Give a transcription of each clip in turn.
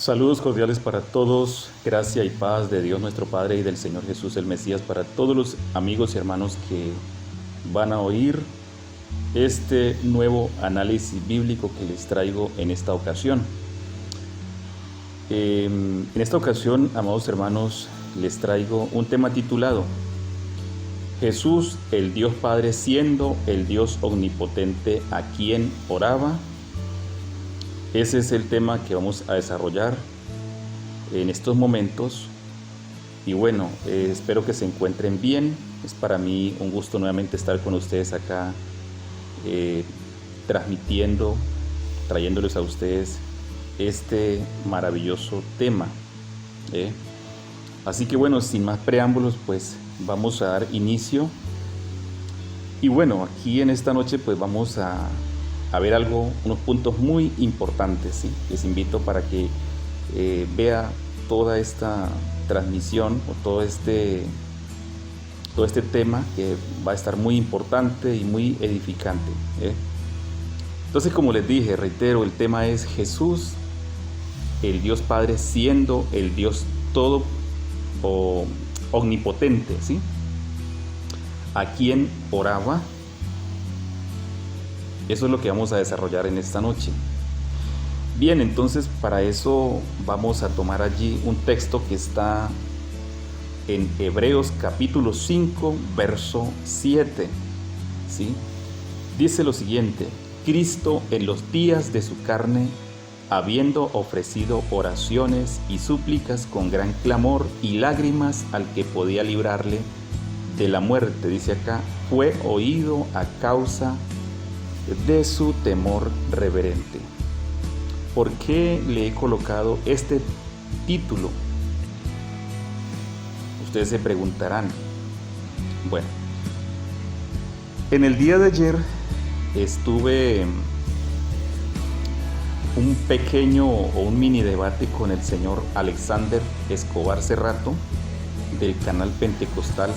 Saludos cordiales para todos, gracia y paz de Dios nuestro Padre y del Señor Jesús el Mesías para todos los amigos y hermanos que van a oír este nuevo análisis bíblico que les traigo en esta ocasión. En esta ocasión, amados hermanos, les traigo un tema titulado Jesús, el Dios Padre, siendo el Dios omnipotente, ¿a quién oraba? Ese es el tema que vamos a desarrollar en estos momentos. Y bueno, espero que se encuentren bien. Es para mí un gusto nuevamente estar con ustedes acá, transmitiendo, trayéndoles a ustedes este maravilloso tema. Así que bueno, sin más preámbulos, pues vamos a dar inicio. Y bueno, aquí en esta noche pues vamos a ver unos puntos muy importantes, ¿sí? Les invito para que vea toda esta transmisión o todo este tema que va a estar muy importante y muy edificante. Entonces, como les dije, reitero, el tema es Jesús, el Dios Padre, siendo el Dios todo o omnipotente, ¿sí? ¿A quién oraba? Eso es lo que vamos a desarrollar en esta noche. Bien, entonces para eso vamos a tomar allí un texto que está en Hebreos capítulo 5, verso 7. ¿Sí? Dice lo siguiente: Cristo en los días de su carne, habiendo ofrecido oraciones y súplicas con gran clamor y lágrimas al que podía librarle de la muerte, dice acá, fue oído a causa de su temor reverente. ¿Por qué le he colocado este título? Ustedes se preguntarán. Bueno, en el día de ayer estuve un pequeño o un mini debate con el señor Alexander Escobar Cerrato del canal Pentecostal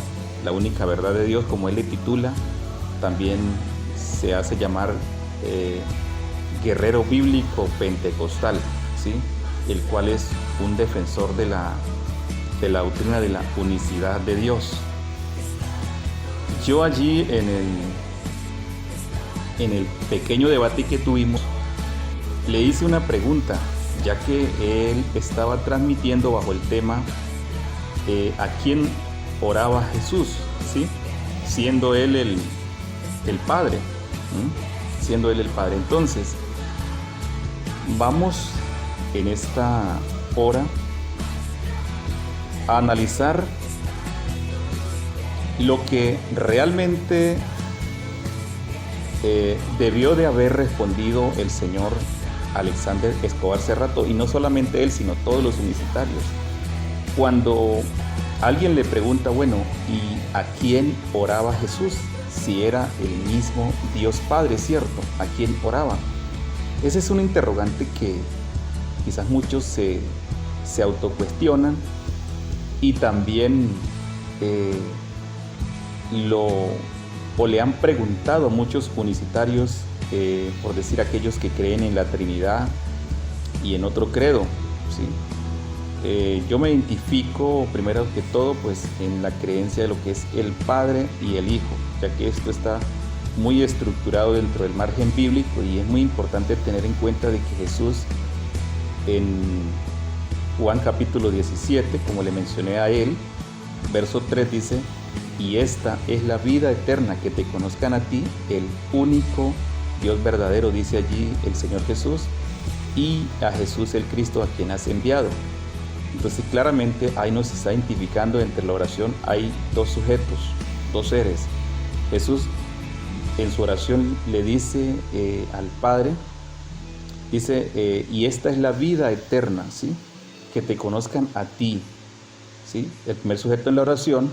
La Única Verdad de Dios, como él le titula. También se hace llamar guerrero bíblico pentecostal, ¿sí? El cual es un defensor de la doctrina de la unicidad de Dios. Yo allí en el pequeño debate que tuvimos, le hice una pregunta, ya que él estaba transmitiendo bajo el tema ¿a quién oraba Jesús? ¿Sí? Siendo él el Padre. Siendo él el Padre. Entonces, vamos en esta hora a analizar lo que realmente debió de haber respondido el señor Alexander Escobar Cerrato, y no solamente él, sino todos los unicitarios. Cuando alguien le pregunta, bueno, ¿y a quién oraba Jesús? Si era el mismo Dios Padre, ¿cierto? ¿A quién oraba? Ese es un interrogante que quizás muchos se autocuestionan, y también le han preguntado a muchos unicitarios, por decir aquellos que creen en la Trinidad y en otro credo, ¿sí? Yo me identifico primero que todo pues en la creencia de lo que es el Padre y el Hijo, ya que esto está muy estructurado dentro del margen bíblico, y es muy importante tener en cuenta de que Jesús en Juan capítulo 17, como le mencioné a él, verso 3 dice: y esta es la vida eterna, que te conozcan a ti, el único Dios verdadero, dice allí el Señor Jesús, y a Jesús el Cristo, a quien has enviado. Entonces claramente ahí nos está identificando entre la oración hay dos sujetos, dos seres. Jesús en su oración le dice al Padre, dice, y esta es la vida eterna, ¿sí? Que te conozcan a ti, ¿sí? El primer sujeto en la oración,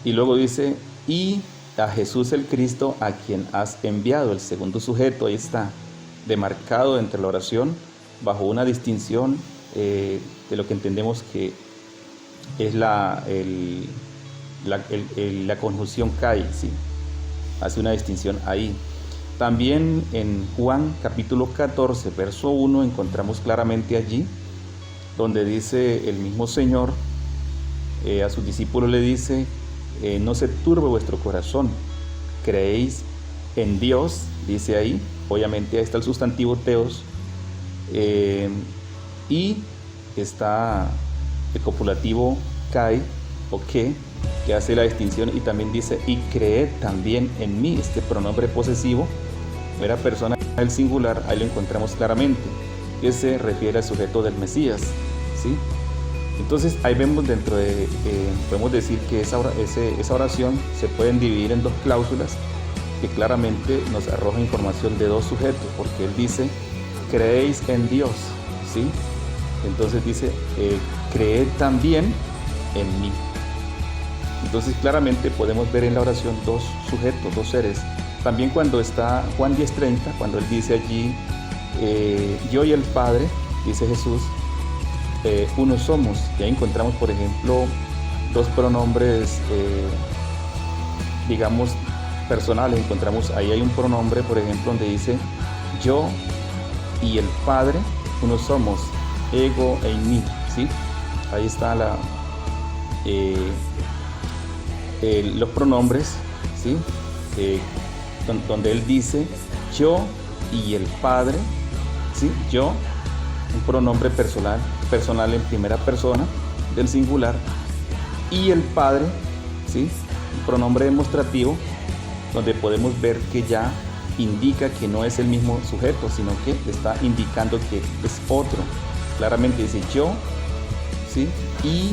y luego dice, y a Jesús el Cristo, a quien has enviado. El segundo sujeto ahí está demarcado entre la oración bajo una distinción de lo que entendemos que es la conjunción kai, ¿sí? Hace una distinción ahí. También en Juan capítulo 14, verso 1, encontramos claramente allí donde dice el mismo Señor, a sus discípulos le dice, no se turbe vuestro corazón, creéis en Dios, dice ahí, obviamente ahí está el sustantivo teos, y está el copulativo kai o que hace la distinción, y también dice, y creed también en mí, este pronombre posesivo, primera persona del singular, ahí lo encontramos claramente, que se refiere al sujeto del Mesías, ¿sí? Entonces ahí vemos dentro de, podemos decir que esa oración se pueden dividir en dos cláusulas que claramente nos arroja información de dos sujetos, porque él dice, creéis en Dios, ¿sí? Entonces dice, creed también en mí. Entonces claramente podemos ver en la oración dos sujetos, dos seres. También cuando está Juan 10:30, cuando él dice allí, yo y el Padre, dice Jesús, uno somos. Y ahí encontramos, por ejemplo, dos pronombres, digamos, personales. Encontramos, ahí hay un pronombre, por ejemplo, donde dice, yo y el Padre, uno somos, ego e mí, ¿sí? Ahí está los pronombres, ¿sí? Donde él dice, yo y el Padre, ¿sí? Yo, un pronombre personal en primera persona del singular, y el Padre, ¿sí? Un pronombre demostrativo, donde podemos ver que ya indica que no es el mismo sujeto, sino que está indicando que es otro. Claramente dice yo, ¿sí? Y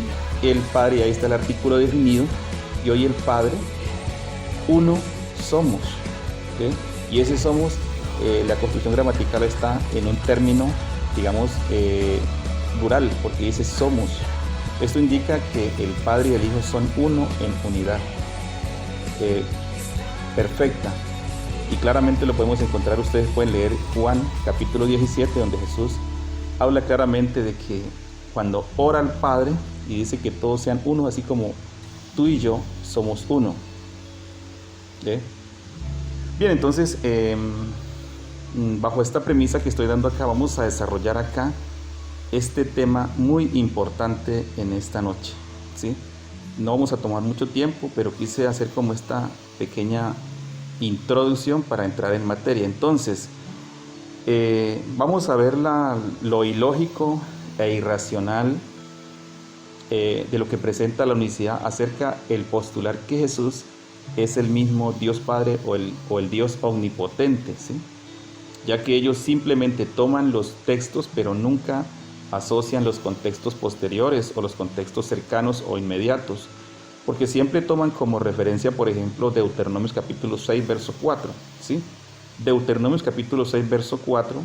el Padre, y ahí está el artículo definido, yo y el Padre, uno somos, ¿sí? Y ese somos, la construcción gramatical está en un término, digamos, plural, porque dice somos. Esto indica que el Padre y el Hijo son uno en unidad perfecta. Y claramente lo podemos encontrar, ustedes pueden leer Juan capítulo 17, donde Jesús habla claramente de que cuando ora al Padre y dice que todos sean uno, así como tú y yo somos uno. Bien, entonces, bajo esta premisa que estoy dando acá, vamos a desarrollar acá este tema muy importante en esta noche, ¿sí? No vamos a tomar mucho tiempo, pero quise hacer como esta pequeña introducción para entrar en materia. Entonces, vamos a ver lo ilógico e irracional de lo que presenta la unicidad acerca del postular que Jesús es el mismo Dios Padre o el Dios omnipotente, ¿sí? Ya que ellos simplemente toman los textos, pero nunca asocian los contextos posteriores o los contextos cercanos o inmediatos, porque siempre toman como referencia, por ejemplo, Deuteronomios capítulo 6, verso 4, ¿sí? Deuteronomios capítulo 6, verso 4,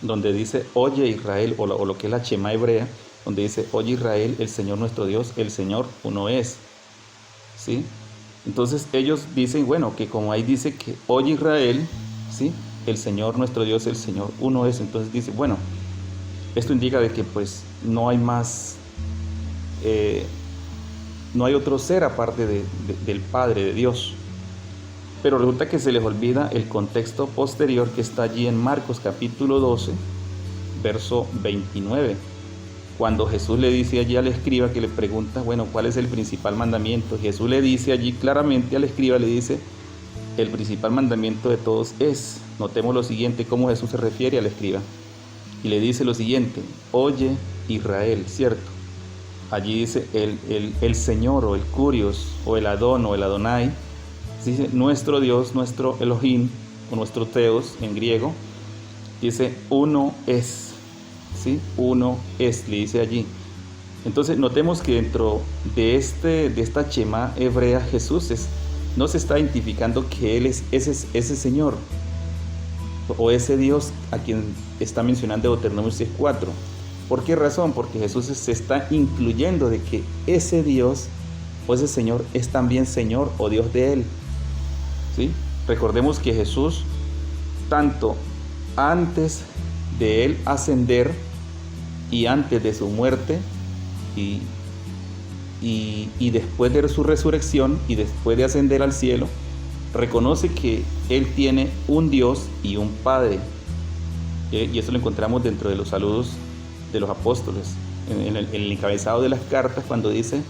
donde dice, oye Israel, o lo que es la Shema hebrea, donde dice, oye Israel, el Señor nuestro Dios, el Señor uno es, ¿sí? Entonces ellos dicen, bueno, que como ahí dice que oye Israel, ¿sí? El Señor nuestro Dios, el Señor uno es, entonces dice, bueno, esto indica de que pues no hay más, no hay otro ser aparte del Padre, de Dios. Pero resulta que se les olvida el contexto posterior que está allí en Marcos capítulo 12, verso 29. Cuando Jesús le dice allí al escriba que le pregunta, bueno, ¿cuál es el principal mandamiento? Jesús le dice allí claramente al escriba, le dice, el principal mandamiento de todos es, notemos lo siguiente, cómo Jesús se refiere al escriba. Y le dice lo siguiente, oye Israel, ¿cierto? Allí dice el Señor o el Curios o el Adón o el Adonai, dice nuestro Dios, nuestro Elohim o nuestro Theos en griego, dice uno es, ¿sí? Uno es, le dice allí. Entonces notemos que dentro de esta Shema hebrea Jesús no se está identificando que Él es ese Señor o ese Dios a quien está mencionando Deuteronomio 6:4. ¿Por qué razón? Porque Jesús se está incluyendo de que ese Dios o ese Señor es también Señor o Dios de Él, ¿sí? Recordemos que Jesús, tanto antes de Él ascender y antes de su muerte y después de su resurrección y después de ascender al cielo, reconoce que Él tiene un Dios y un Padre. Y eso lo encontramos dentro de los saludos de los apóstoles. en el encabezado de las cartas, cuando dice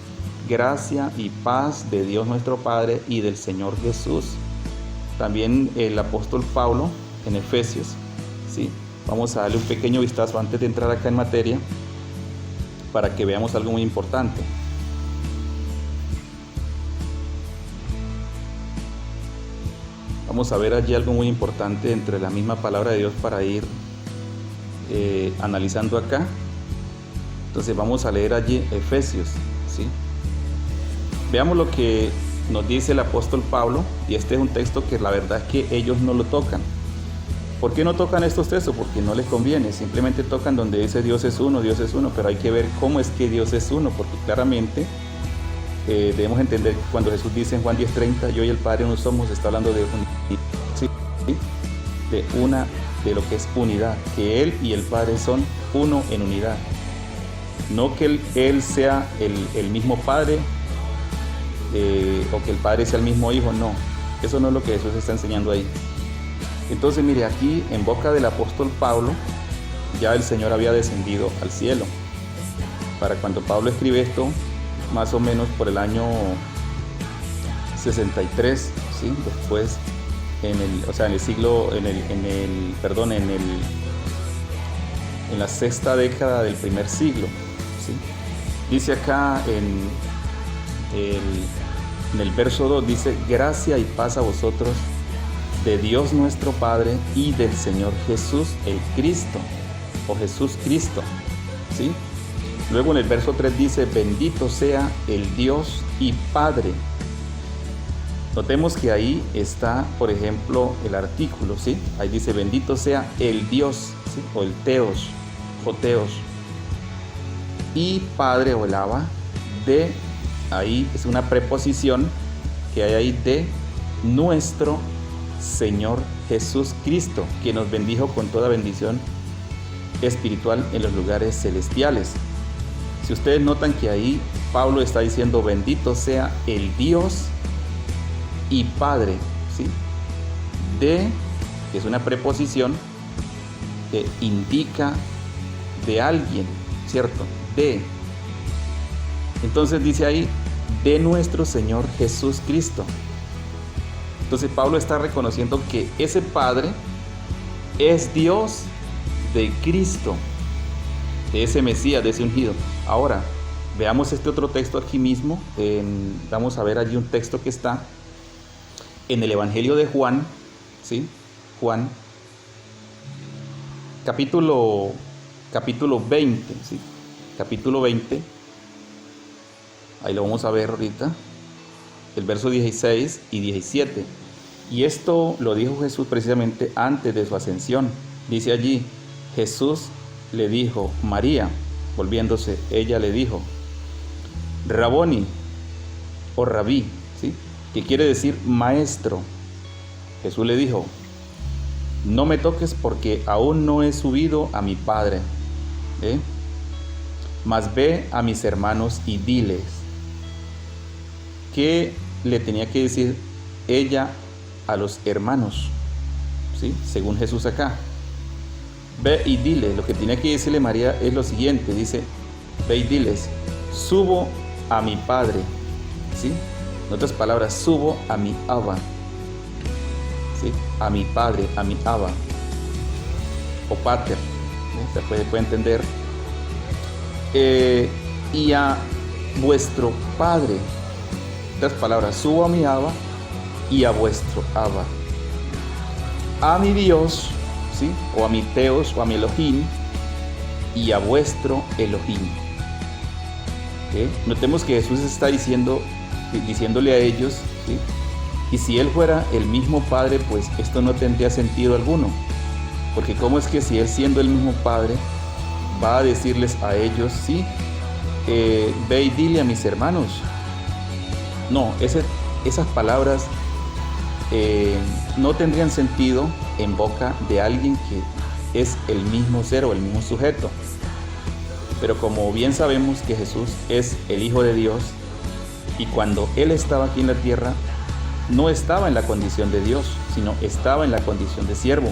gracia y paz de Dios nuestro Padre y del Señor Jesús. También el apóstol Pablo en Efesios, ¿sí? Vamos a darle un pequeño vistazo antes de entrar acá en materia para que veamos algo muy importante. Vamos a ver allí algo muy importante entre la misma palabra de Dios para ir analizando acá. Entonces vamos a leer allí Efesios, ¿sí? Veamos lo que nos dice el apóstol Pablo, y este es un texto que la verdad es que ellos no lo tocan. ¿Por qué no tocan estos textos? Porque no les conviene, simplemente tocan donde dice Dios es uno, pero hay que ver cómo es que Dios es uno, porque claramente debemos entender que cuando Jesús dice en Juan 10:30, yo y el Padre uno somos, está hablando de de lo que es unidad, que Él y el Padre son uno en unidad. No que Él sea el mismo Padre, o que el Padre sea el mismo Hijo, no. Eso no es lo que Jesús está enseñando ahí. Entonces mire, aquí en boca del apóstol Pablo, ya el Señor había descendido al cielo. Para cuando Pablo escribe esto, más o menos por el año 63, ¿sí? Después, en la sexta década del primer siglo, ¿sí? Dice acá en el verso 2, dice gracia y paz a vosotros de Dios nuestro Padre y del Señor Jesús el Cristo, o Jesús Cristo, ¿sí? Luego en el verso 3 dice bendito sea el Dios y Padre. Notemos que ahí está, por ejemplo, el artículo, ¿sí? Ahí dice bendito sea el Dios, ¿sí? O el Teos, o Teos, y Padre o el Abba de, ahí es una preposición que hay ahí, de nuestro Señor Jesús Cristo, que nos bendijo con toda bendición espiritual en los lugares celestiales. Si ustedes notan que ahí Pablo está diciendo bendito sea el Dios y Padre, ¿sí? De, que es una preposición que indica de alguien, ¿cierto? De. Entonces dice ahí de nuestro Señor Jesús Cristo. Entonces Pablo está reconociendo que ese Padre es Dios de Cristo, de ese Mesías, de ese ungido. Ahora, veamos este otro texto aquí mismo. Vamos a ver allí un texto que está en el Evangelio de Juan, ¿sí? Juan, capítulo 20, ¿sí? Capítulo 20. Ahí lo vamos a ver ahorita. El verso 16 y 17. Y esto lo dijo Jesús precisamente antes de su ascensión. Dice allí, Jesús le dijo, María, volviéndose, ella le dijo, Raboni, o Rabí, ¿sí? Que quiere decir maestro. Jesús le dijo, no me toques porque aún no he subido a mi Padre, mas ve a mis hermanos y diles. ¿Qué le tenía que decir ella a los hermanos? ¿Sí? Según Jesús acá. Ve y dile, lo que tenía que decirle María es lo siguiente, dice, ve y diles, subo a mi Padre, ¿sí? En otras palabras, subo a mi Abba, ¿sí? A mi Padre, a mi Abba, o Pater, ¿sí? Se puede entender, y a vuestro Padre. En otras palabras, subo a mi Abba y a vuestro Abba, a mi Dios, ¿sí? O a mi Teos, o a mi Elohim, y a vuestro Elohim. ¿Okay? Notemos que Jesús está diciéndole a ellos, ¿sí? Y si Él fuera el mismo Padre, pues esto no tendría sentido alguno. Porque ¿cómo es que si Él siendo el mismo Padre va a decirles a ellos, sí, ve y dile a mis hermanos? No, esas palabras no tendrían sentido en boca de alguien que es el mismo ser o el mismo sujeto. Pero como bien sabemos que Jesús es el Hijo de Dios, y cuando Él estaba aquí en la tierra, no estaba en la condición de Dios, sino estaba en la condición de siervo.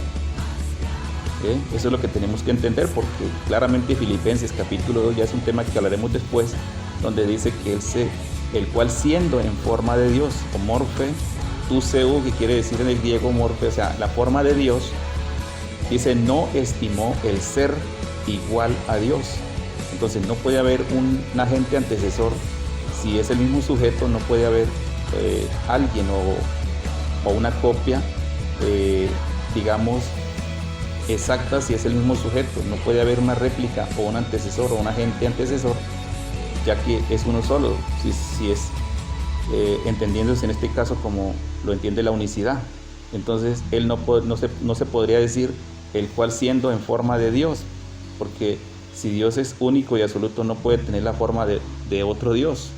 Eso es lo que tenemos que entender, porque claramente Filipenses capítulo 2 ya es un tema que hablaremos después, donde dice que el cual siendo en forma de Dios, o morfe, tu seu, que quiere decir en el griego morfe, o sea, la forma de Dios, dice, no estimó el ser igual a Dios. Entonces no puede haber un agente antecesor. Si es el mismo sujeto, no puede haber alguien o una copia, digamos, exacta si es el mismo sujeto. No puede haber una réplica o un antecesor o un agente antecesor, ya que es uno solo, si es entendiéndose en este caso como lo entiende la unicidad. Entonces él no se podría decir el cual siendo en forma de Dios, porque si Dios es único y absoluto no puede tener la forma de otro Dios.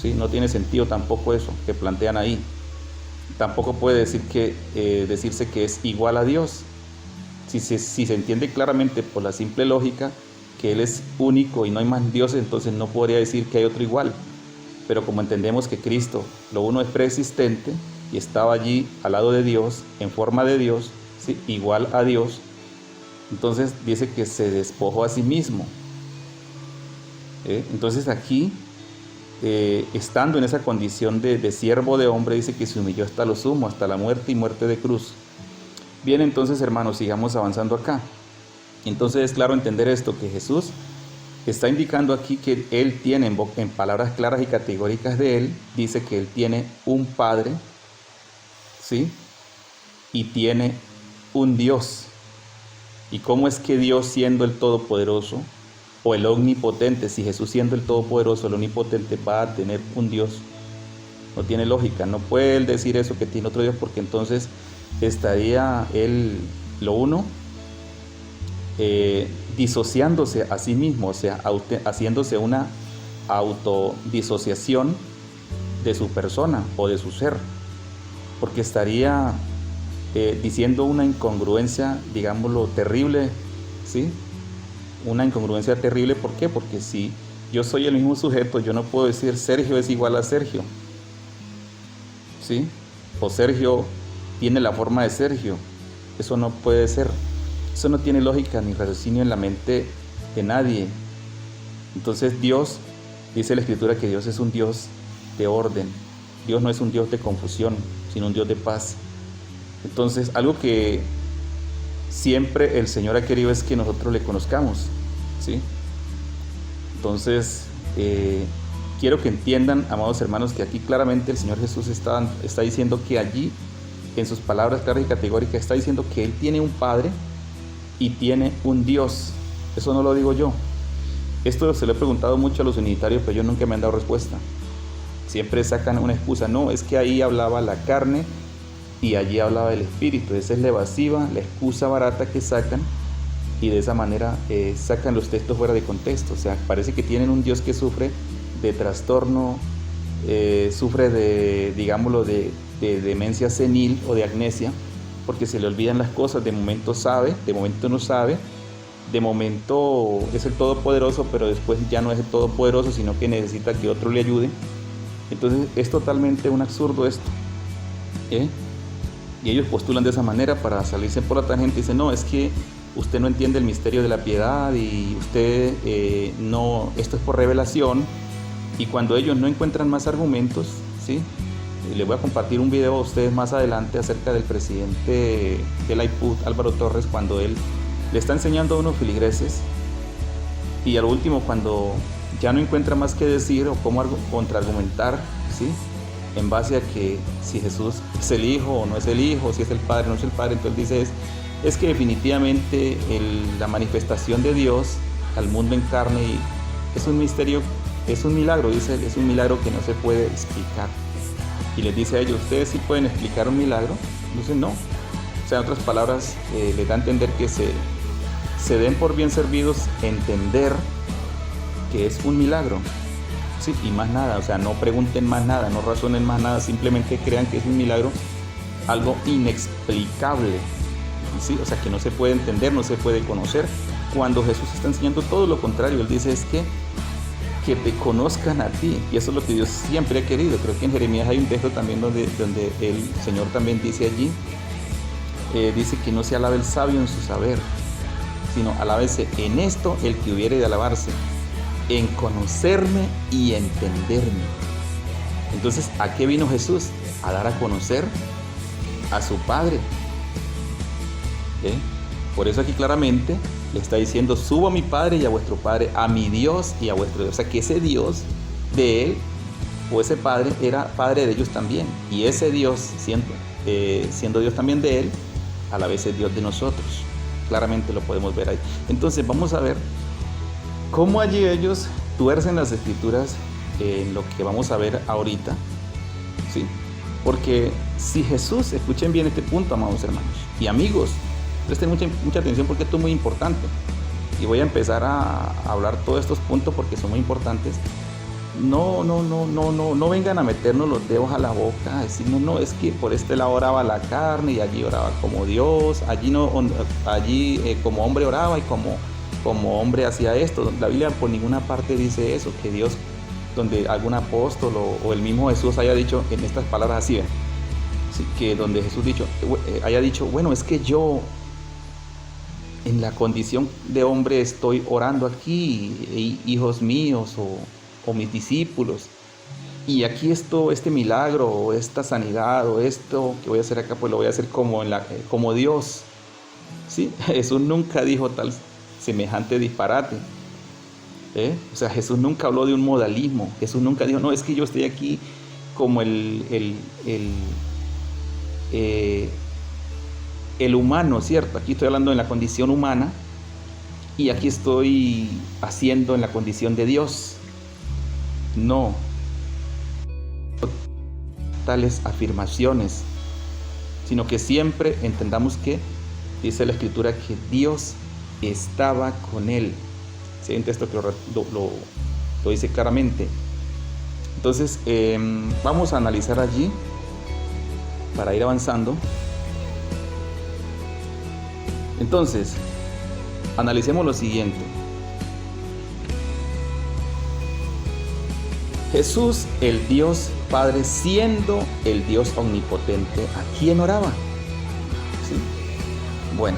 ¿Sí? No tiene sentido tampoco eso que plantean ahí. Tampoco puede decirse que es igual a Dios. Si se entiende claramente por la simple lógica que Él es único y no hay más dioses, entonces no podría decir que hay otro igual. Pero como entendemos que Cristo, lo uno es preexistente y estaba allí al lado de Dios, en forma de Dios, ¿sí? Igual a Dios, entonces dice que se despojó a sí mismo. Entonces aquí, estando en esa condición de siervo de hombre, dice que se humilló hasta lo sumo, hasta la muerte y muerte de cruz. Bien, entonces hermanos, sigamos avanzando acá. Entonces es claro entender esto, que Jesús está indicando aquí que Él tiene, en palabras claras y categóricas de Él, dice que Él tiene un Padre, ¿sí? Y tiene un Dios. ¿Y cómo es que Dios, siendo el Todopoderoso o el Omnipotente, si Jesús siendo el Todopoderoso, el Omnipotente, va a tener un Dios? No tiene lógica. No puede Él decir eso, que tiene otro Dios, porque entonces estaría Él, lo uno, disociándose a sí mismo, o sea, haciéndose una autodisociación de su persona o de su ser, porque estaría diciendo una incongruencia, digámoslo, terrible, ¿sí? Una incongruencia terrible. ¿Por qué? Porque si yo soy el mismo sujeto, yo no puedo decir Sergio es igual a Sergio, ¿sí? O Sergio tiene la forma de Sergio. Eso no puede ser. Eso no tiene lógica ni raciocinio en la mente de nadie. Entonces Dios, dice la Escritura que Dios es un Dios de orden. Dios no es un Dios de confusión, sino un Dios de paz. Entonces, algo que siempre el Señor ha querido es que nosotros le conozcamos, ¿sí? Entonces, quiero que entiendan, amados hermanos, que aquí claramente el Señor Jesús está diciendo que allí, en sus palabras claras y categóricas, está diciendo que Él tiene un Padre y tiene un Dios. Eso no lo digo yo. Esto se lo he preguntado mucho a los unitarios, pero ellos nunca me han dado respuesta. Siempre sacan una excusa. No, es que ahí hablaba la carne y allí hablaba el espíritu. Esa es la evasiva, la excusa barata que sacan, y de esa manera sacan los textos fuera de contexto. O sea, parece que tienen un Dios que sufre de trastorno, sufre de, digámoslo, de demencia senil o de amnesia, porque se le olvidan las cosas. De momento sabe, de momento no sabe, de momento es el Todopoderoso, pero después ya no es el Todopoderoso, sino que necesita que otro le ayude. Entonces es totalmente un absurdo esto, y ellos postulan de esa manera para salirse por la tangente. Dicen, no, es que usted no entiende el misterio de la piedad y usted no, esto es por revelación. Y cuando ellos no encuentran más argumentos, ¿sí? Les voy a compartir un video a ustedes más adelante acerca del presidente de la IPUD, Álvaro Torres, cuando él le está enseñando a unos feligreses, y al último, cuando ya no encuentra más que decir o cómo contraargumentar, ¿sí? En base a que si Jesús es el Hijo o no es el Hijo, si es el Padre o no es el Padre, entonces dice es que definitivamente la manifestación de Dios al mundo en carne es un misterio, es un milagro, dice, es un milagro que no se puede explicar. Y les dice a ellos, ¿ustedes sí pueden explicar un milagro? Entonces no. O sea, en otras palabras, les da a entender que se den por bien servidos entender que es un milagro. Sí, y más nada, o sea, no pregunten más nada, no razonen más nada, simplemente crean que es un milagro, algo inexplicable, ¿sí? O sea, que no se puede entender, no se puede conocer, cuando Jesús está enseñando todo lo contrario. Él dice es que te conozcan a ti, y eso es lo que Dios siempre ha querido. Creo que en Jeremías hay un texto también donde el Señor también dice allí, dice que no se alabe el sabio en su saber, sino alábese en esto el que hubiere de alabarse, en conocerme y entenderme. Entonces, ¿a qué vino Jesús? A dar a conocer a su Padre. Por eso aquí claramente le está diciendo: subo a mi Padre y a vuestro Padre, a mi Dios y a vuestro Dios. O sea que ese Dios de él, o ese Padre, era Padre de ellos también. Y ese Dios, siendo Dios también de él, a la vez es Dios de nosotros. Claramente lo podemos ver ahí. Entonces vamos a ver cómo allí ellos tuercen las escrituras en lo que vamos a ver ahorita, ¿sí? Porque si Jesús, escuchen bien este punto, amados hermanos y amigos, presten mucha atención porque esto es muy importante. Y voy a empezar a hablar todos estos puntos porque son muy importantes. No vengan a meternos los dedos a la boca, a decir, no, es que por este lado oraba la carne y allí oraba como Dios, allí como hombre oraba y como hombre hacía esto. La Biblia por ninguna parte dice eso, que Dios, donde algún apóstol o el mismo Jesús haya dicho en estas palabras así, ¿sí? Que donde Jesús haya dicho, bueno, es que yo en la condición de hombre estoy orando aquí, hijos míos o mis discípulos, y aquí este milagro o esta sanidad o esto que voy a hacer acá, pues lo voy a hacer como Dios, ¿sí? Jesús nunca dijo tal semejante disparate, o sea, Jesús nunca habló de un modalismo. Jesús nunca dijo, no, es que yo estoy aquí como el humano, ¿cierto? Aquí estoy hablando en la condición humana y aquí estoy haciendo en la condición de Dios. No, tales afirmaciones, sino que siempre entendamos que dice la Escritura que Dios estaba con él. Si hay un texto que lo dice claramente. Entonces, vamos a analizar allí para ir avanzando. Entonces, analicemos lo siguiente. Jesús, el Dios Padre, siendo el Dios omnipotente, ¿a quién oraba? ¿Sí? Bueno,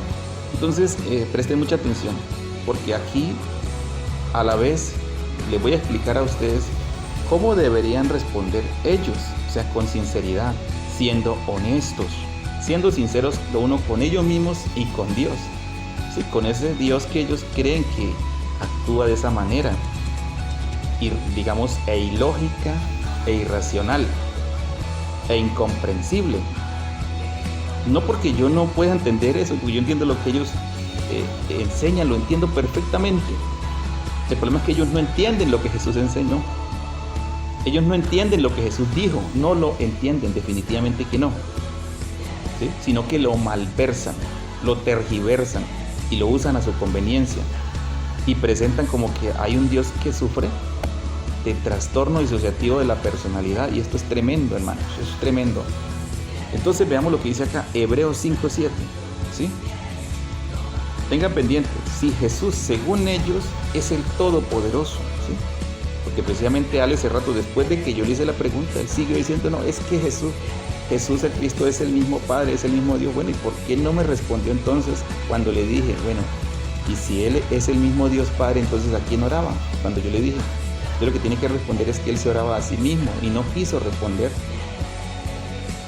entonces presten mucha atención, porque aquí a la vez les voy a explicar a ustedes cómo deberían responder ellos, o sea, con sinceridad, siendo honestos, siendo sinceros lo uno con ellos mismos y con Dios, ¿sí? Con ese Dios que ellos creen que actúa de esa manera, y digamos, ilógica e irracional e incomprensible. No porque yo no pueda entender eso, porque yo entiendo lo que ellos enseñan, lo entiendo perfectamente. El problema es que ellos no entienden lo que Jesús enseñó. Ellos no entienden lo que Jesús dijo, no lo entienden, definitivamente que no, ¿sí? Sino que lo malversan, lo tergiversan y lo usan a su conveniencia y presentan como que hay un Dios que sufre de trastorno disociativo de la personalidad, y esto es tremendo, hermanos, eso es tremendo. Entonces veamos lo que dice acá Hebreos 5:7, ¿sí? Tengan pendiente, si Jesús, según ellos, es el Todopoderoso, ¿sí? Porque precisamente hace rato, después de que yo le hice la pregunta, él sigue diciendo, no, es que Jesús el Cristo es el mismo Padre, es el mismo Dios. Bueno, ¿y por qué no me respondió entonces cuando le dije, bueno, y si Él es el mismo Dios Padre, entonces ¿a quién oraba? Cuando yo le dije, yo lo que tiene que responder es que Él se oraba a sí mismo, y no quiso responder.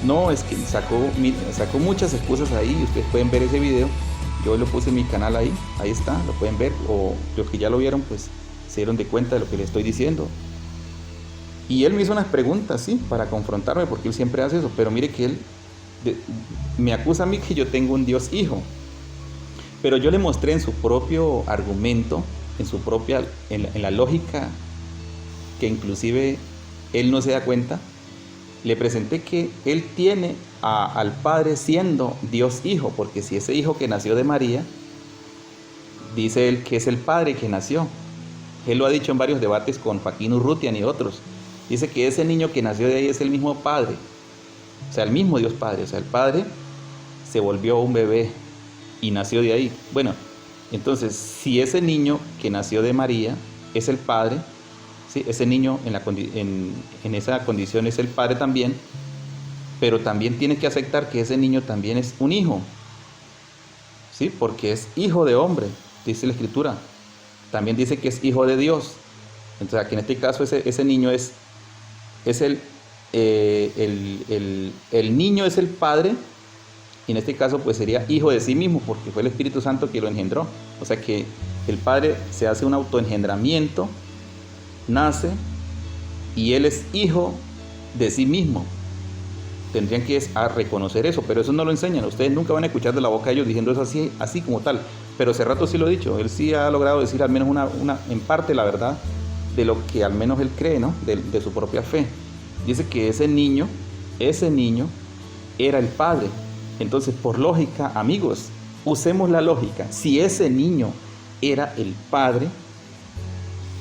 No, es que sacó muchas excusas ahí. Ustedes pueden ver ese video, yo lo puse en mi canal ahí está, lo pueden ver, o los que ya lo vieron pues se dieron de cuenta de lo que le estoy diciendo. Y él me hizo unas preguntas, sí, para confrontarme, porque él siempre hace eso, pero mire que él me acusa a mí que yo tengo un Dios hijo, pero yo le mostré en su propio argumento, en la lógica que inclusive él no se da cuenta. Le presenté que él tiene al Padre siendo Dios Hijo, porque si ese hijo que nació de María, dice él que es el Padre que nació. Él lo ha dicho en varios debates con Joaquín Urrutia y otros. Dice que ese niño que nació de ahí es el mismo Padre, o sea, el mismo Dios Padre. O sea, el Padre se volvió un bebé y nació de ahí. Bueno, entonces, si ese niño que nació de María es el Padre, ¿sí? Ese niño en esa condición es el Padre también, pero también tiene que aceptar que ese niño también es un hijo. ¿sí? Porque es hijo de hombre, dice la Escritura. También dice que es hijo de Dios. Entonces aquí en este caso ese niño es el niño es el padre, y en este caso pues sería hijo de sí mismo, porque fue el Espíritu Santo que lo engendró. O sea que el padre se hace un autoengendramiento, nace, y él es hijo de sí mismo. Tendrían que reconocer eso, pero eso no lo enseñan. Ustedes nunca van a escuchar de la boca de ellos diciendo eso así como tal. Pero hace rato sí lo he dicho. Él sí ha logrado decir al menos en parte la verdad de lo que al menos él cree, ¿no? De su propia fe. Dice que ese niño era el padre. Entonces, por lógica, amigos, usemos la lógica. Si ese niño era el padre,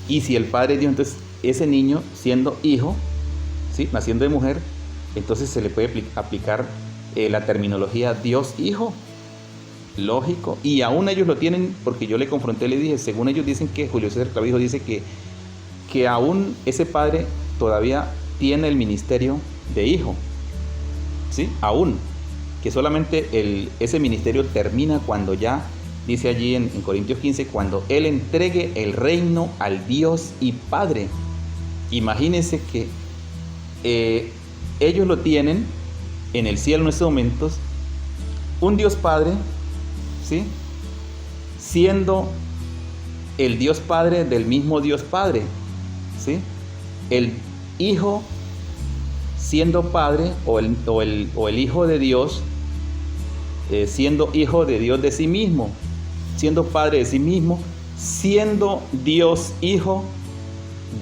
y si el padre dio, entonces ese niño siendo hijo, ¿sí? Naciendo de mujer, entonces se le puede aplicar la terminología Dios Hijo. Lógico. Y aún ellos lo tienen, porque yo le confronté, le dije, según ellos dicen que Julio César Clavijo dice que aún ese padre todavía tiene el ministerio de hijo, ¿sí? Aún, que solamente ese ministerio termina cuando ya, dice allí en Corintios 15, cuando él entregue el reino al Dios y Padre. Imagínense que ellos lo tienen en el cielo en estos momentos, un Dios Padre, ¿sí? Siendo el Dios Padre del mismo Dios Padre, ¿sí? El Hijo siendo Padre, o el Hijo de Dios siendo Hijo de Dios de sí mismo, siendo Padre de sí mismo, siendo Dios Hijo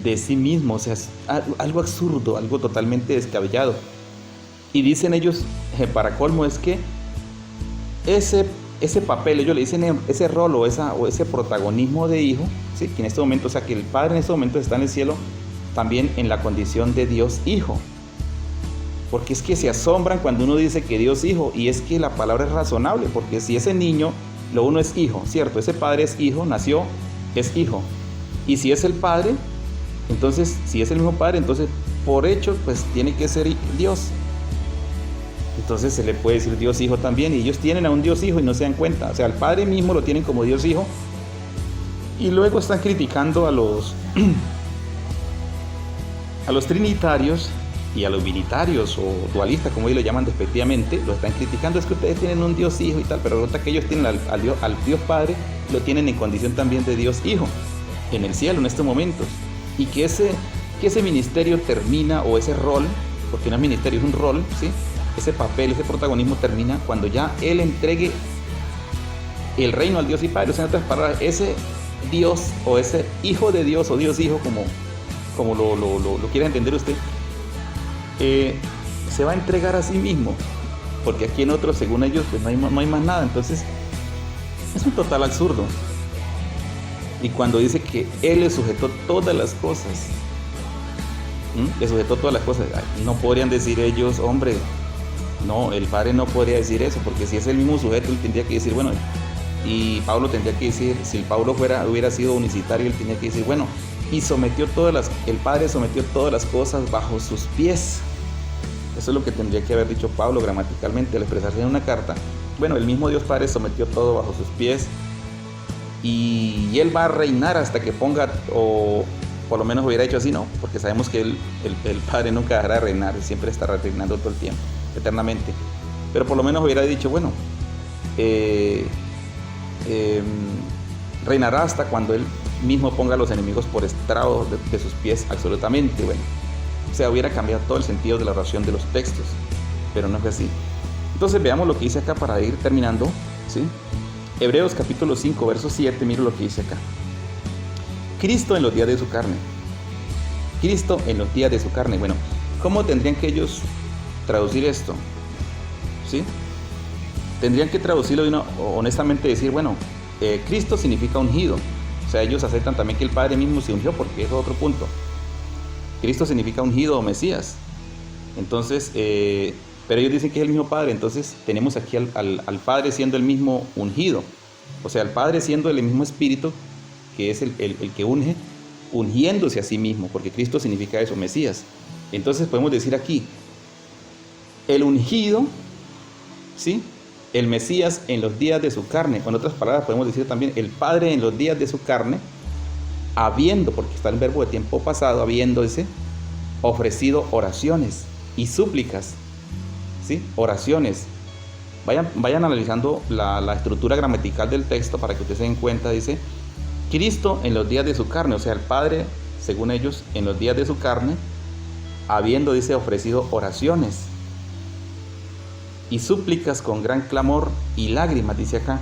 de sí mismo. O sea, es algo absurdo, algo totalmente descabellado. Y dicen ellos, para colmo, es que ese papel, ellos le dicen ese rol o ese protagonismo de hijo, ¿sí? Que en este momento, o sea, que el Padre en este momento está en el cielo también en la condición de Dios Hijo. Porque es que se asombran cuando uno dice que Dios Hijo, y es que la palabra es razonable, porque si ese niño, lo uno es hijo, ¿cierto? Ese padre es hijo, nació, es hijo. Y si es el padre, entonces, si es el mismo padre, entonces por hecho, pues tiene que ser Dios. Entonces se le puede decir Dios Hijo también, y ellos tienen a un Dios Hijo y no se dan cuenta. O sea, al Padre mismo lo tienen como Dios Hijo, y luego están criticando a los trinitarios y a los binitarios o dualistas, como ellos lo llaman despectivamente. Lo están criticando, es que ustedes tienen un Dios Hijo y tal, pero resulta que ellos tienen al Dios Padre, lo tienen en condición también de Dios Hijo en el cielo en estos momentos. Y que ese ministerio termina, o ese rol, porque no es ministerio, es un rol, ¿sí? Ese papel, ese protagonismo termina cuando ya Él entregue el reino al Dios y Padre. O sea, en otras palabras, ese Dios o ese Hijo de Dios o Dios Hijo, como lo quiera entender usted, se va a entregar a sí mismo, porque aquí en otros, según ellos, pues no hay más nada. Entonces es un total absurdo. Y cuando dice que Él le sujetó todas las cosas, le sujetó todas las cosas, no podrían decir ellos, hombre, no, el Padre no podría decir eso, porque si es el mismo sujeto, él tendría que decir, bueno, y Pablo tendría que decir, si el Pablo hubiera sido unicitario, él tenía que decir, bueno, y el Padre sometió todas las cosas bajo sus pies. Eso es lo que tendría que haber dicho Pablo gramaticalmente al expresarse en una carta. Bueno, el mismo Dios Padre sometió todo bajo sus pies, y Él va a reinar hasta que ponga, o por lo menos hubiera hecho así, no, porque sabemos que el Padre nunca dejará de reinar, siempre estará reinando todo el tiempo, eternamente. Pero por lo menos hubiera dicho, bueno, reinará hasta cuando Él mismo ponga a los enemigos por estrado de sus pies, absolutamente. Bueno, o sea, hubiera cambiado todo el sentido de la oración de los textos, pero no es así. Entonces veamos lo que dice acá para ir terminando, ¿sí? Hebreos capítulo 5, verso 7, mire lo que dice acá. Cristo en los días de su carne. Cristo en los días de su carne. Bueno, ¿cómo tendrían que ellos traducir esto? ¿Sí? Tendrían que traducirlo y honestamente decir, bueno, Cristo significa ungido. O sea, ellos aceptan también que el Padre mismo se ungió, porque eso es otro punto. Cristo significa ungido o Mesías. Entonces, pero ellos dicen que es el mismo Padre. Entonces tenemos aquí al Padre siendo el mismo ungido. O sea, el Padre siendo el mismo Espíritu, que es el que unge, ungiéndose a sí mismo, porque Cristo significa eso, Mesías. Entonces podemos decir aquí, el ungido, ¿sí? el Mesías en los días de su carne. Con otras palabras podemos decir también el Padre en los días de su carne, habiendo, porque está el verbo de tiempo pasado, habiéndose ofrecido oraciones y súplicas, ¿sí? Oraciones. Vayan analizando la estructura gramatical del texto para que ustedes se den cuenta. Dice, Cristo en los días de su carne, o sea, el Padre, según ellos, en los días de su carne, habiendo, dice, ofrecido oraciones y súplicas con gran clamor y lágrimas, dice acá,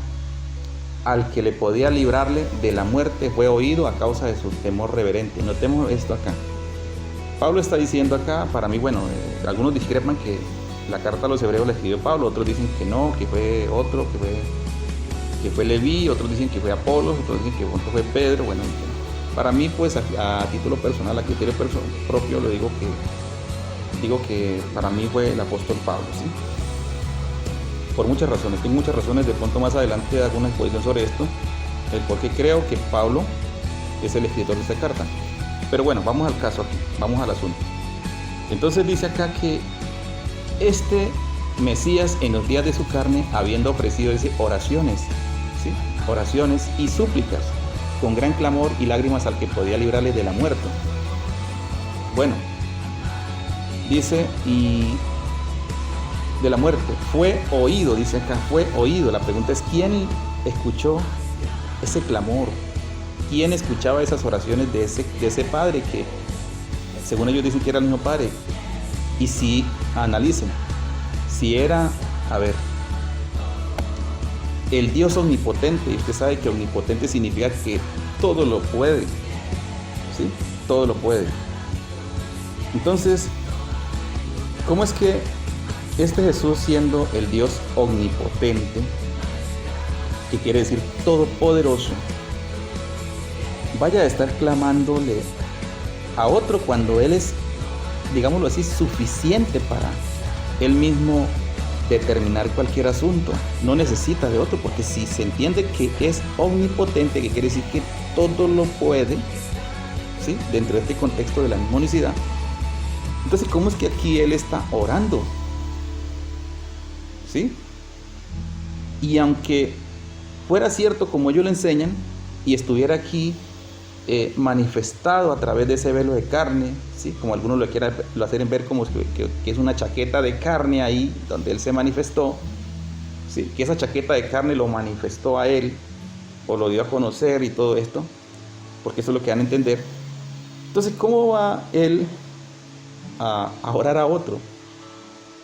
al que le podía librarle de la muerte fue oído a causa de su temor reverente. Notemos esto acá. Pablo está diciendo acá, para mí, bueno, algunos discrepan que la carta a los hebreos la escribió Pablo, otros dicen que no, que fue otro, que fue Leví, otros dicen que fue Apolos, otros dicen que fue Pedro. Bueno, para mí, pues a título personal, a criterio propio, lo digo que para mí fue el apóstol Pablo, ¿sí? Por muchas razones, tengo muchas razones, de pronto más adelante hago una exposición sobre esto, el por qué creo que Pablo es el escritor de esta carta. Pero bueno, vamos al caso aquí, vamos al asunto. Entonces dice acá que este Mesías en los días de su carne, habiendo ofrecido, dice, oraciones, ¿sí? Oraciones y súplicas, con gran clamor y lágrimas al que podía librarle de la muerte. Bueno, dice, y de la muerte, fue oído, dice acá, fue oído. La pregunta es, ¿quién escuchó ese clamor? ¿Quién escuchaba esas oraciones de ese Padre que, según ellos dicen que era el mismo Padre? Y si analicen, si era, el Dios omnipotente, y usted sabe que omnipotente significa que todo lo puede, ¿sí? Todo lo puede. Entonces, ¿cómo es que este Jesús, siendo el Dios omnipotente, que quiere decir todopoderoso, vaya a estar clamándole a otro cuando Él es, digámoslo así, suficiente para Él mismo determinar cualquier asunto? No necesita de otro, porque si se entiende que es omnipotente, que quiere decir que todo lo puede, ¿sí? Dentro de este contexto de la misma unicidad, entonces ¿cómo es que aquí Él está orando? ¿Sí? Y aunque fuera cierto como ellos lo enseñan y estuviera aquí manifestado a través de ese velo de carne, ¿sí? Como algunos lo hacen ver como que es una chaqueta de carne ahí donde Él se manifestó, ¿sí? Que esa chaqueta de carne lo manifestó a Él o lo dio a conocer y todo esto, porque eso es lo que dan a entender. Entonces, ¿cómo va Él a orar a otro?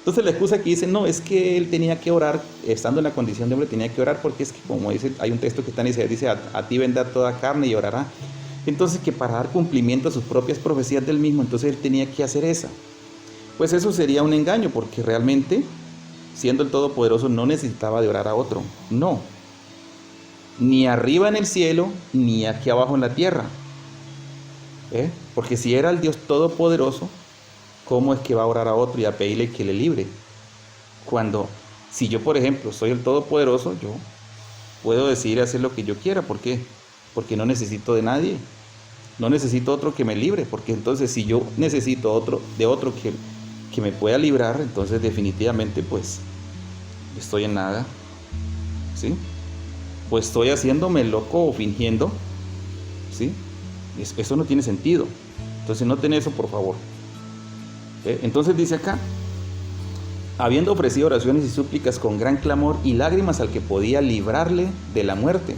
Entonces la excusa que dicen, no, es que Él tenía que orar, estando en la condición de hombre tenía que orar, porque es que, como dice, hay un texto que está en Isaías, dice, a ti vendrá toda carne y orará. Entonces, que para dar cumplimiento a sus propias profecías del mismo, entonces Él tenía que hacer esa. Pues eso sería un engaño, porque realmente, siendo el Todopoderoso, no necesitaba de orar a otro. No. Ni arriba en el cielo, ni aquí abajo en la tierra. Porque si era el Dios Todopoderoso, ¿cómo es que va a orar a otro y a pedirle que le libre? Cuando, si yo, por ejemplo, soy el Todopoderoso, yo puedo decidir hacer lo que yo quiera. ¿Por qué? Porque no necesito de nadie. No necesito otro que me libre. Porque entonces, si yo necesito otro que me pueda librar, entonces definitivamente, pues, estoy en nada. ¿Sí? Pues estoy haciéndome loco o fingiendo. ¿Sí? Eso no tiene sentido. Entonces, no ten eso, por favor. Entonces dice acá, habiendo ofrecido oraciones y súplicas con gran clamor y lágrimas al que podía librarle de la muerte.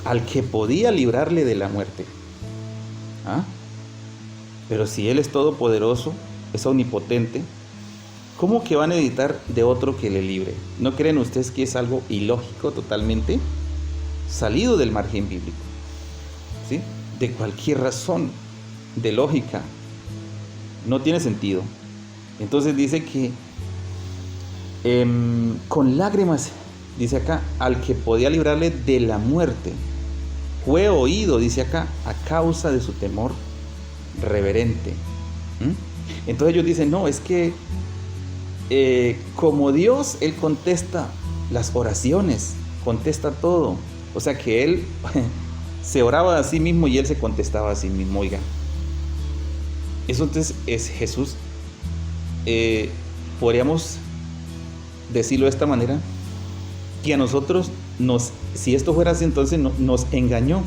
Al que podía librarle de la muerte. Pero si Él es todopoderoso, es omnipotente, ¿cómo que va a necesitar de otro que le libre? ¿No creen ustedes que es algo ilógico totalmente? Salido del margen bíblico, ¿sí? De cualquier razón, de lógica. No tiene sentido. Entonces dice que con lágrimas, dice acá, al que podía librarle de la muerte, fue oído, dice acá, a causa de su temor reverente. Entonces ellos dicen, no, es que como Dios, Él contesta las oraciones, contesta todo. O sea que Él se oraba a sí mismo y Él se contestaba a sí mismo. Oiga, eso entonces es Jesús. Podríamos decirlo de esta manera, que a nosotros si esto fuera así, entonces nos engañó,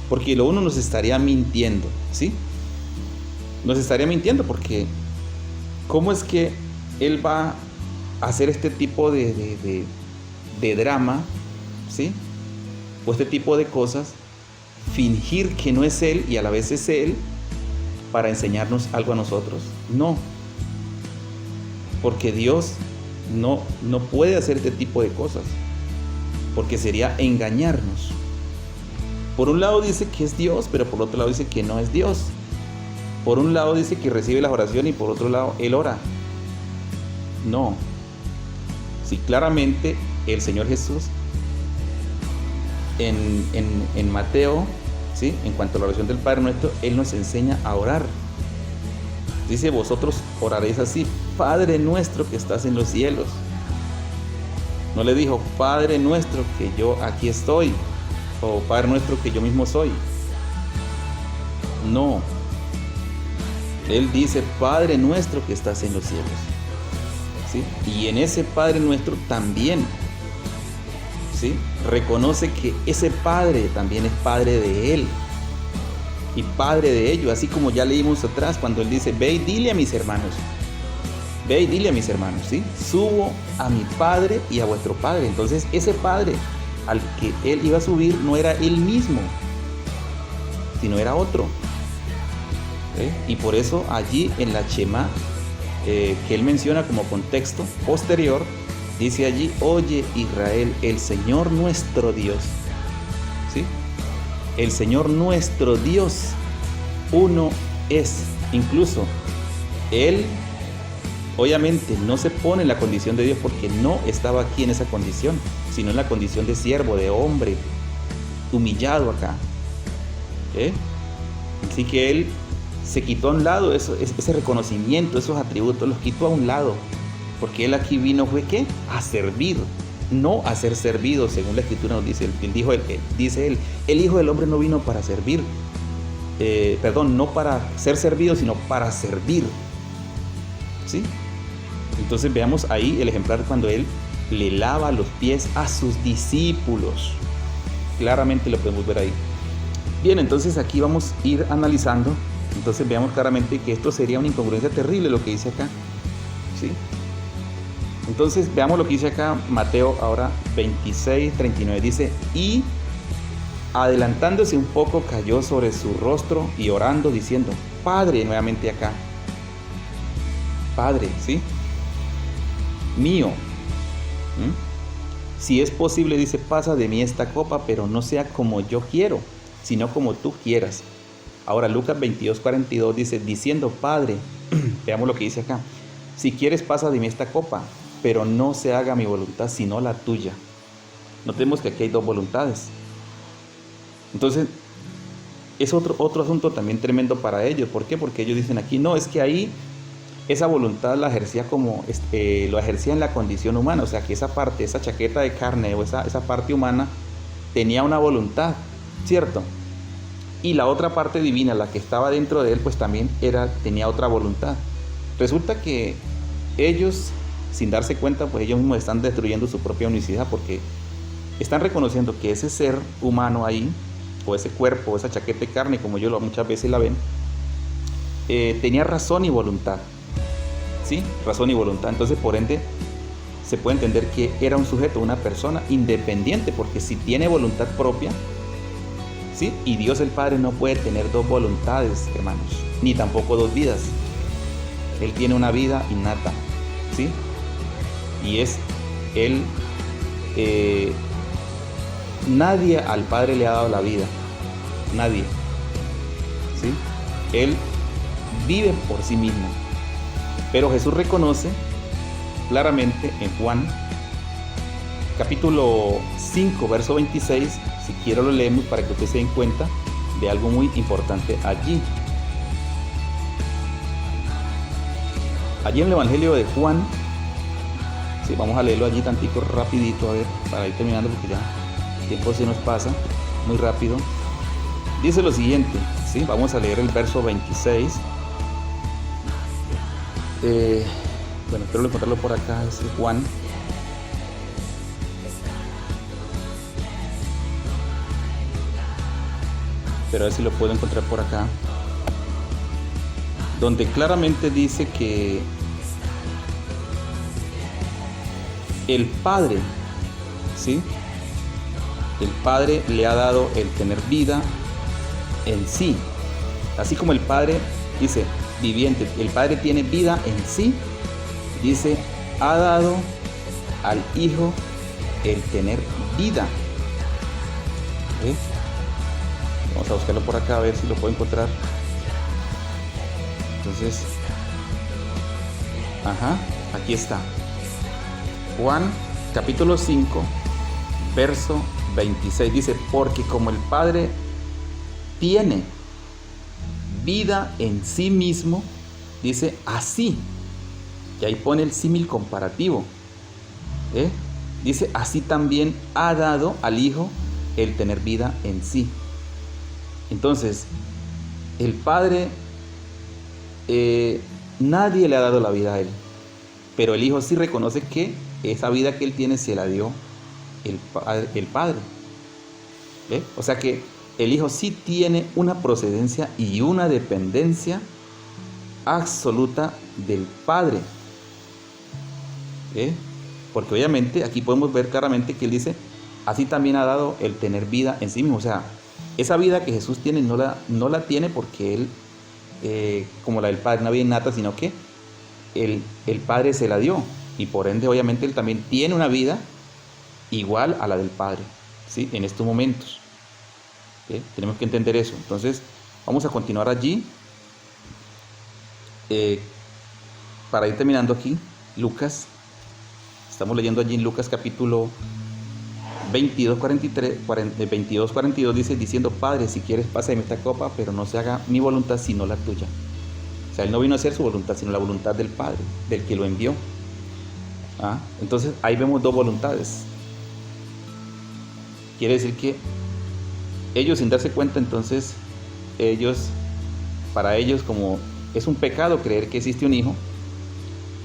porque lo uno nos estaría mintiendo, ¿sí? Nos estaría mintiendo porque ¿cómo es que él va a hacer este tipo de drama, ¿sí? O este tipo de cosas, fingir que no es él y a la vez es él para enseñarnos algo a nosotros? No, porque Dios no puede hacer este tipo de cosas, porque sería engañarnos. Por un lado dice que es Dios, pero por otro lado dice que no es Dios. Por un lado dice que recibe la oración y por otro lado Él ora. No. Sí, claramente el Señor Jesús en Mateo, ¿sí? En cuanto a la oración del Padre Nuestro, Él nos enseña a orar. Dice: vosotros oraréis así: Padre nuestro que estás en los cielos. No le dijo: Padre nuestro que yo aquí estoy, o Padre nuestro que yo mismo soy. No. Él dice: Padre nuestro que estás en los cielos, ¿sí? Y en ese Padre nuestro también, ¿sí?, reconoce que ese Padre también es Padre de Él y Padre de ellos, así como ya leímos atrás cuando Él dice: ve y dile a mis hermanos, ve y dile a mis hermanos, ¿sí? Subo a mi Padre y a vuestro Padre. Entonces ese Padre al que Él iba a subir no era Él mismo, sino era otro. Y por eso allí en la Shema, que Él menciona como contexto posterior, dice allí: oye Israel, el Señor nuestro Dios, ¿sí? El Señor nuestro Dios, uno es. Incluso Él obviamente no se pone en la condición de Dios porque no estaba aquí en esa condición, sino en la condición de siervo, de hombre, humillado acá. Así que Él se quitó a un lado ese reconocimiento, esos atributos, los quitó a un lado, porque Él aquí vino fue ¿qué? A servir, no a ser servido, según la Escritura nos dice. Dice él, el Hijo del Hombre no vino para servir, no para ser servido, sino para servir, ¿sí? Entonces veamos ahí el ejemplar cuando Él le lava los pies a sus discípulos. Claramente lo podemos ver ahí. Bien, entonces aquí vamos a ir analizando. Entonces veamos claramente que esto sería una incongruencia terrible lo que dice acá, ¿sí? Entonces veamos lo que dice acá Mateo ahora 26:39. Dice: y adelantándose un poco cayó sobre su rostro y orando diciendo: Padre, nuevamente acá, Padre, ¿sí?, mío, si es posible, dice, pasa de mí esta copa, pero no sea como yo quiero, sino como tú quieras. Ahora Lucas 22:42 dice: diciendo: Padre, veamos lo que dice acá, si quieres pasa de mí esta copa, pero no se haga mi voluntad sino la tuya. Notemos que aquí hay dos voluntades. Entonces es otro asunto también tremendo para ellos. ¿Por qué? Porque ellos dicen aquí: no, es que ahí esa voluntad la ejercía lo ejercía en la condición humana, o sea que esa parte, esa chaqueta de carne o esa parte humana tenía una voluntad, ¿cierto? Y la otra parte divina, la que estaba dentro de Él, pues también tenía otra voluntad. Resulta que ellos, sin darse cuenta, pues ellos mismos están destruyendo su propia unicidad, porque están reconociendo que ese ser humano ahí, o ese cuerpo, o esa chaqueta de carne, como ellos muchas veces la ven, tenía razón y voluntad, ¿sí? Razón y voluntad. Entonces, por ende, se puede entender que era un sujeto, una persona independiente, porque si tiene voluntad propia, ¿sí? Y Dios el Padre no puede tener dos voluntades, hermanos, ni tampoco dos vidas. Él tiene una vida innata, ¿sí? Y es Él, nadie al Padre le ha dado la vida, nadie, ¿sí? Él vive por sí mismo. Pero Jesús reconoce claramente en Juan capítulo 5, verso 26, si quiero lo leemos para que ustedes se den cuenta de algo muy importante allí. Allí en el Evangelio de Juan, sí, vamos a leerlo allí tantico rapidito, a ver, para ir terminando porque ya el tiempo se nos pasa muy rápido. Dice lo siguiente, ¿sí? Vamos a leer el verso 26. bueno, espero encontrarlo por acá, es Juan. Pero a ver si lo puedo encontrar por acá. Donde claramente dice que el Padre, ¿sí? El Padre le ha dado el tener vida en sí. Así como el Padre dice viviente, el Padre tiene vida en sí, dice, ha dado al Hijo el tener vida. ¿Eh? Vamos a buscarlo por acá a ver si lo puedo encontrar. Entonces, aquí está. Juan capítulo 5, verso 26 dice, porque como el Padre tiene vida en sí mismo, dice así, y ahí pone el símil comparativo, dice así también ha dado al Hijo el tener vida en sí. Entonces, el Padre, nadie le ha dado la vida a Él, pero el Hijo sí reconoce que esa vida que Él tiene se la dio el Padre. O sea que el Hijo sí tiene una procedencia y una dependencia absoluta del Padre. Porque obviamente aquí podemos ver claramente que Él dice, así también ha dado el tener vida en sí mismo. O sea, esa vida que Jesús tiene no la tiene porque Él, como la del Padre, una vida innata, sino que el Padre se la dio. Y por ende, obviamente, Él también tiene una vida igual a la del Padre, ¿sí? En estos momentos. Tenemos que entender eso. Entonces, vamos a continuar allí. Para ir terminando aquí, Lucas. Estamos leyendo allí en Lucas capítulo 22:42 dice, diciendo, Padre, si quieres, pásame esta copa, pero no se haga mi voluntad sino la tuya. O sea, Él no vino a hacer su voluntad, sino la voluntad del Padre, del que lo envió. Entonces, ahí vemos dos voluntades. Quiere decir que ellos, sin darse cuenta, entonces, para ellos, como es un pecado creer que existe un hijo,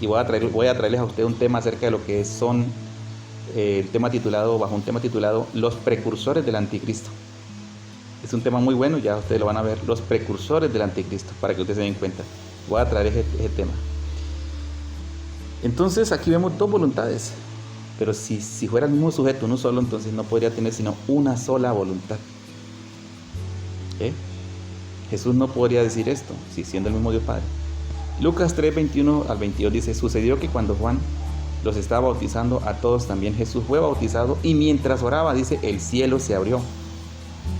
y voy a traerles a ustedes un tema acerca de lo que son bajo un tema titulado Los precursores del anticristo. Es un tema muy bueno, ya ustedes lo van a ver, los precursores del anticristo, para que ustedes se den cuenta. Voy a traer ese tema. Entonces aquí vemos dos voluntades, pero si fuera el mismo sujeto, uno solo, entonces no podría tener sino una sola voluntad. Jesús no podría decir esto, si siendo el mismo Dios Padre. Lucas 3:21 al 22 dice, sucedió que cuando Juan los estaba bautizando a todos, también Jesús fue bautizado, y mientras oraba, dice, el cielo se abrió.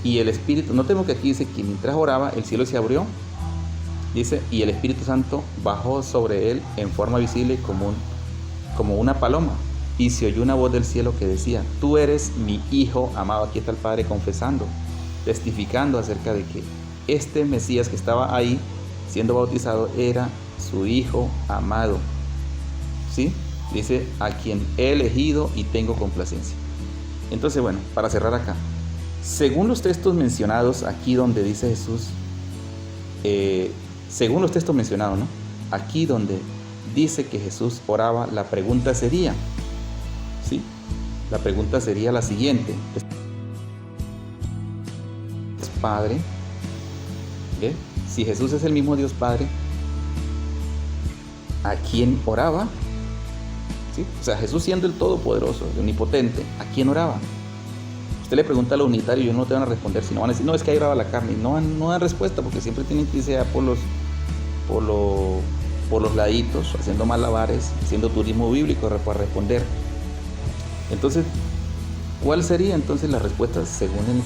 Y el Espíritu, notemos que aquí dice que mientras oraba, el cielo se abrió, dice, y el Espíritu Santo bajó sobre él en forma visible como una paloma. Y se oyó una voz del cielo que decía, tú eres mi Hijo amado. Aquí está el Padre confesando, testificando acerca de que este Mesías que estaba ahí siendo bautizado era su Hijo amado. ¿Sí? Dice, a quien he elegido y tengo complacencia. Entonces, bueno, para cerrar acá, según los textos mencionados aquí donde dice Jesús, según los textos mencionados, ¿no? Aquí donde dice que Jesús oraba, la pregunta sería, ¿sí? La pregunta sería la siguiente. Padre, si Jesús es el mismo Dios Padre, ¿a quién oraba? ¿Sí? O sea, Jesús siendo el Todopoderoso, el Omnipotente, ¿a quién oraba? Usted le pregunta a los unitarios y ellos no te van a responder, sino van a decir, no, es que ahí oraba la carne. No dan respuesta porque siempre tienen que irse por los laditos, haciendo malabares, haciendo turismo bíblico para responder. Entonces, ¿cuál sería entonces la respuesta según en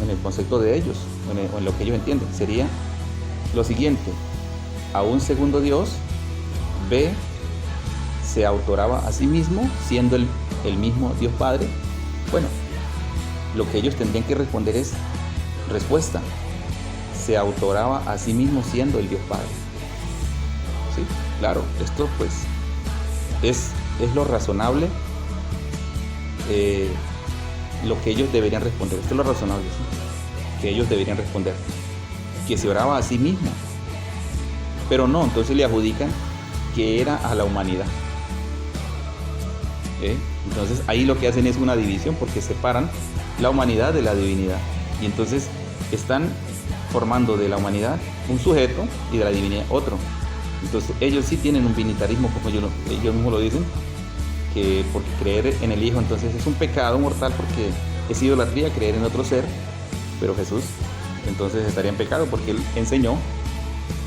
el concepto de ellos, o en lo que ellos entienden? Sería lo siguiente: a un segundo Dios, B, se autoraba a sí mismo, siendo el mismo Dios Padre. Bueno, lo que ellos tendrían que responder es, respuesta, se autoraba a sí mismo siendo el Dios Padre. Sí, claro, esto pues es lo razonable, lo que ellos deberían responder. Esto es lo razonable, ¿sí? Que ellos deberían responder, que se oraba a sí mismo. Pero no, entonces le adjudican que era a la humanidad. Entonces ahí lo que hacen es una división, porque separan la humanidad de la divinidad. Y entonces están formando de la humanidad un sujeto y de la divinidad otro. Entonces ellos sí tienen un binitarismo, como ellos mismos lo dicen, que porque creer en el Hijo entonces es un pecado mortal, porque es idolatría creer en otro ser, pero Jesús entonces estaría en pecado porque Él enseñó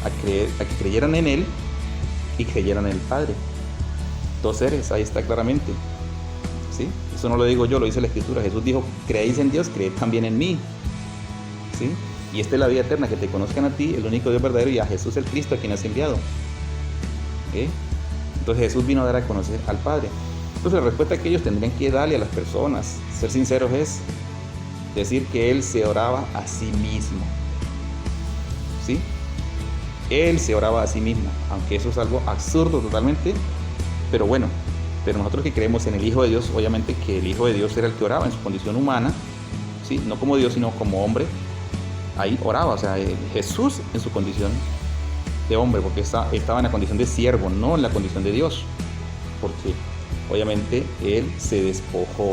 a que creyeran en Él y creyeran en el Padre. Dos seres, ahí está claramente, ¿sí? Eso no lo digo yo, lo dice la Escritura. Jesús dijo: creéis en Dios, creed también en mí, ¿sí? Y esta es la vida eterna, que te conozcan a ti, el único Dios verdadero, y a Jesús el Cristo, a quien has enviado. Entonces Jesús vino a dar a conocer al Padre. Entonces la respuesta que ellos tendrían que darle a las personas, ser sinceros, es decir que Él se oraba a sí mismo, ¿sí? Él se oraba a sí mismo, aunque eso es algo absurdo totalmente, pero bueno, pero nosotros que creemos en el Hijo de Dios, obviamente que el Hijo de Dios era el que oraba en su condición humana, ¿sí? No como Dios, sino como hombre. Ahí oraba, o sea, Jesús en su condición de hombre, porque estaba en la condición de siervo, no en la condición de Dios, porque obviamente Él se despojó,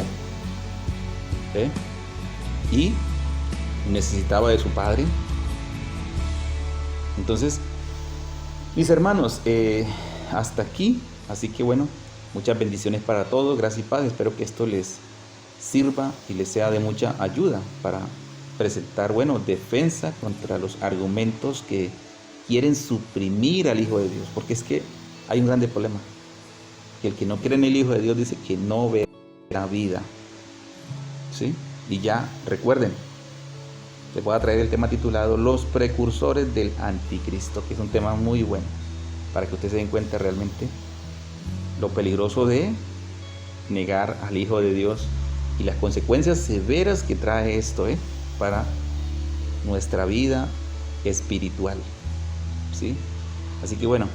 y necesitaba de su Padre. Entonces, mis hermanos, hasta aquí, así que bueno, muchas bendiciones para todos, gracias y paz. Espero que esto les sirva y les sea de mucha ayuda para presentar, defensa contra los argumentos que quieren suprimir al Hijo de Dios, porque es que hay un grande problema, que el que no cree en el Hijo de Dios dice que no verá vida, ¿sí? Y ya, recuerden, les voy a traer el tema titulado Los precursores del anticristo, que es un tema muy bueno, para que ustedes se den cuenta realmente lo peligroso de negar al Hijo de Dios y las consecuencias severas que trae esto, para nuestra vida espiritual, ¿sí? Así que bueno,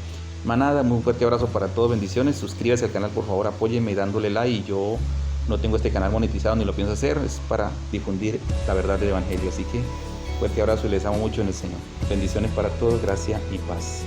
manada, muy fuerte abrazo para todos, bendiciones. Suscríbase al canal, por favor, apóyenme dándole like. Y yo no tengo este canal monetizado ni lo pienso hacer, es para difundir la verdad del Evangelio. Así que fuerte abrazo y les amo mucho en el Señor. Bendiciones para todos, gracia y paz.